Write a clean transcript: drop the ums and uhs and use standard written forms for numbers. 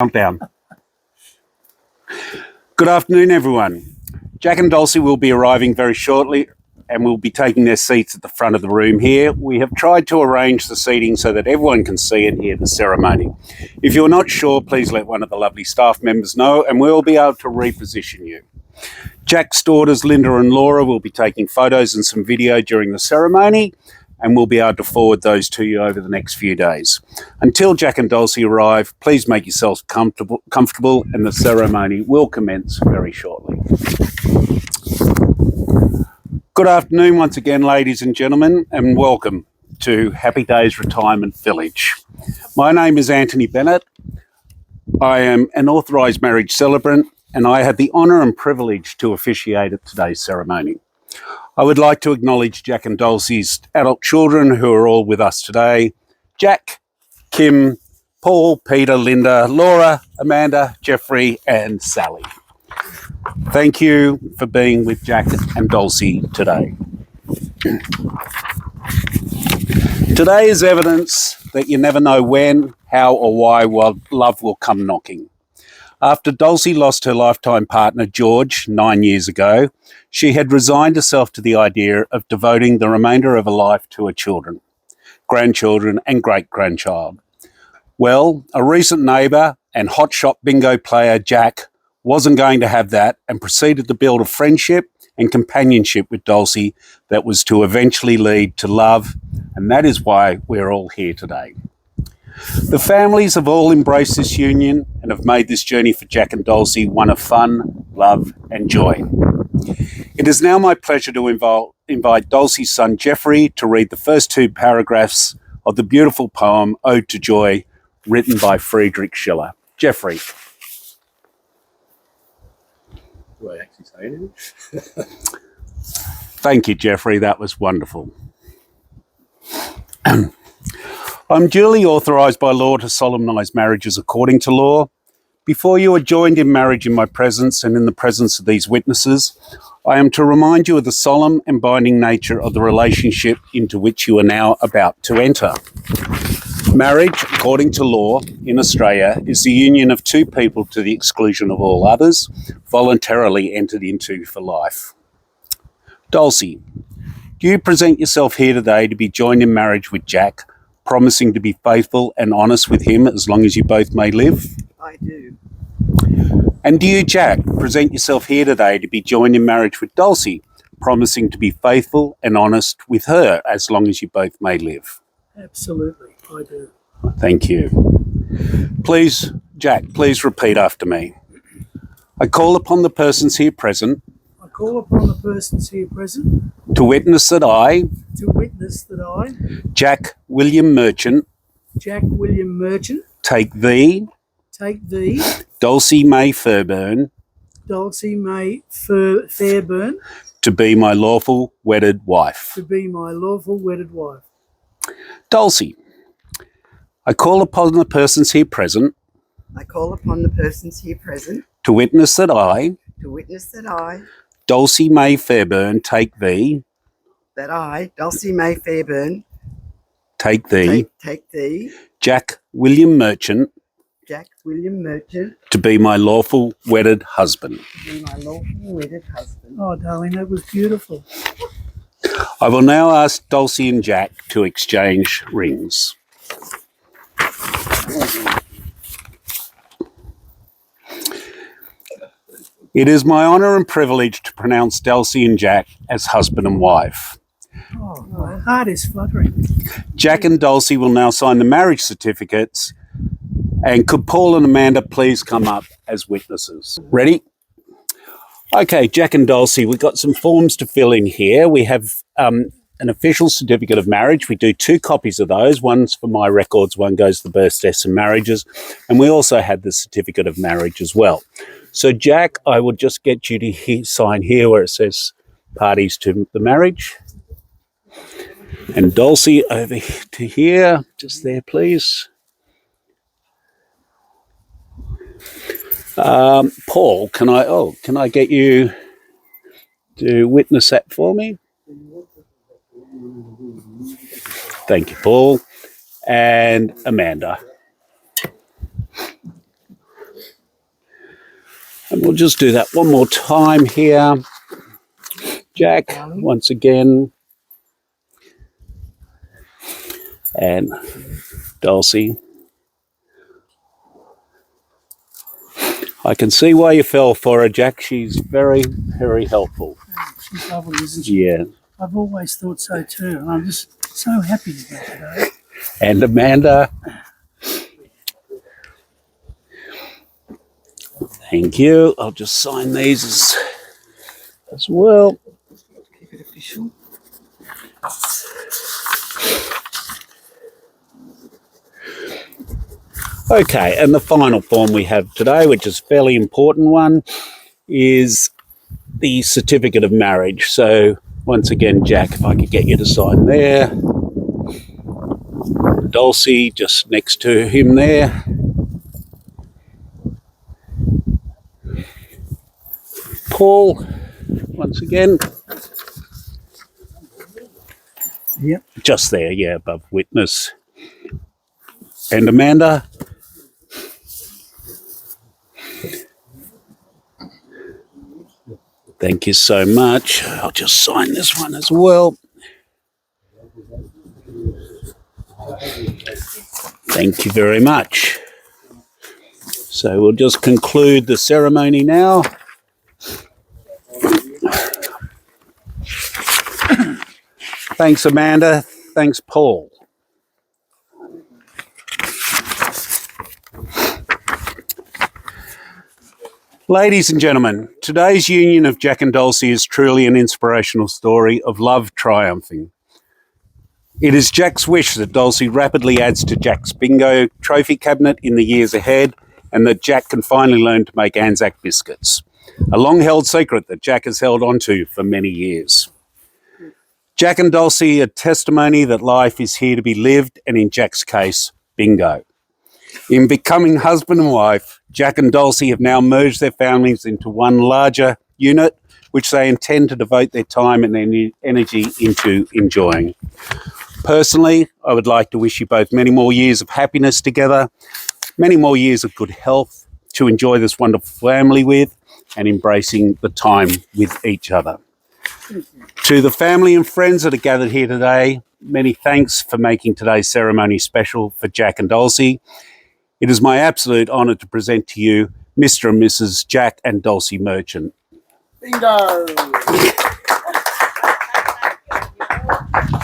Countdown. Good afternoon, everyone. Jack and Dulcie will be arriving very shortly and will be taking their seats at the front of the room here. We have tried to arrange the seating so that everyone can see and hear the ceremony. If you're not sure, please let one of the lovely staff members know and we'll be able to reposition you. Jack's daughters, Linda and Laura, will be taking photos and some video during the ceremony, and we'll be able to forward those to you over the next few days. Until Jack and Dulcie arrive, please make yourselves comfortable and the ceremony will commence very shortly. Good afternoon once again, ladies and gentlemen, and welcome to Happy Days Retirement Village. My name is Anthony Bennett. I am an authorised marriage celebrant and I have the honour and privilege to officiate at today's ceremony. I would like to acknowledge Jack and Dulcie's adult children who are all with us today. Jack, Kim, Paul, Peter, Linda, Laura, Amanda, Jeffrey and Sally. Thank you for being with Jack and Dulcie today. Today is evidence that you never know when, how or why love will come knocking. After Dulcie lost her lifetime partner, George, 9 years ago, she had resigned herself to the idea of devoting the remainder of her life to her children, grandchildren and great-grandchild. Well, a recent neighbour and hotshot bingo player, Jack, wasn't going to have that and proceeded to build a friendship and companionship with Dulcie that was to eventually lead to love, and that is why we're all here today. The families have all embraced this union and have made this journey for Jack and Dulcie one of fun, love and joy. It is now my pleasure to invite Dulcie's son Jeffrey to read the first two paragraphs of the beautiful poem Ode to Joy, written by Friedrich Schiller. Jeffrey. Do I actually say anything? Thank you, Jeffrey. That was wonderful. I'm duly authorised by law to solemnise marriages according to law. Before you are joined in marriage in my presence and in the presence of these witnesses, I am to remind you of the solemn and binding nature of the relationship into which you are now about to enter. Marriage, according to law in Australia, is the union of two people to the exclusion of all others, voluntarily entered into for life. Dulcie, do you present yourself here today to be joined in marriage with Jack, promising to be faithful and honest with him as long as you both may live? I do. And do you, Jack, present yourself here today to be joined in marriage with Dulcie, promising to be faithful and honest with her as long as you both may live? Absolutely, I do. Thank you. Please, Jack, please repeat after me. I call upon the persons here present I call upon the persons here present to witness that I, Jack William Merchant, Jack William Merchant, take thee, Dulcie May Fairburn, Fairburn, to be my lawful wedded wife. Dulcie, I call upon the persons here present to witness that I, Dulcie May Fairburn, take thee, take thee, Jack William Merchant, to be my lawful wedded husband. Oh, darling, that was beautiful. I will now ask Dulcie and Jack to exchange rings. It is my honour and privilege to pronounce Dulcie and Jack as husband and wife. Oh, my heart is fluttering. Jack and Dulcie will now sign the marriage certificates. And could Paul and Amanda please come up as witnesses? Ready? Okay, Jack and Dulcie, we've got some forms to fill in here. We have an official certificate of marriage. We do 2 copies of those. One's for my records, one goes to births, deaths and marriages. And we also had the certificate of marriage as well. So, Jack, I will just get you to sign here where it says parties to the marriage. And Dulcie over to here, just there, please. Paul, can I get you to witness that for me? Thank you, Paul. And Amanda. And we'll just do that one more time here. Jack, once again. And Dulcie. I can see why you fell for her, Jack. She's very, very helpful. She's lovely, isn't she? Yeah. I've always thought so too, and I'm just so happy to be today. And Amanda. Thank you. I'll just sign these as well. Keep it official. Okay, and the final form we have today, which is a fairly important one, is the certificate of marriage. So once again, Jack, if I could get you to sign there. Dulcie just next to him there. Paul, once again. Yep. Just there, yeah, above witness. And Amanda. Thank you so much. I'll just sign this one as well. Thank you very much. So we'll just conclude the ceremony now. Thanks, Amanda. Thanks, Paul. Ladies and gentlemen, today's union of Jack and Dulcie is truly an inspirational story of love triumphing. It is Jack's wish that Dulcie rapidly adds to Jack's bingo trophy cabinet in the years ahead, and that Jack can finally learn to make Anzac biscuits, a long-held secret that Jack has held onto for many years. Jack and Dulcie are testimony that life is here to be lived, and in Jack's case, bingo. In becoming husband and wife, Jack and Dulcie have now merged their families into one larger unit, which they intend to devote their time and their energy into enjoying. Personally, I would like to wish you both many more years of happiness together, many more years of good health to enjoy this wonderful family with, and embracing the time with each other. To the family and friends that are gathered here today, many thanks for making today's ceremony special for Jack and Dulcie. It is my absolute honour to present to you Mr. and Mrs. Jack and Dulcie Merchant. Bingo!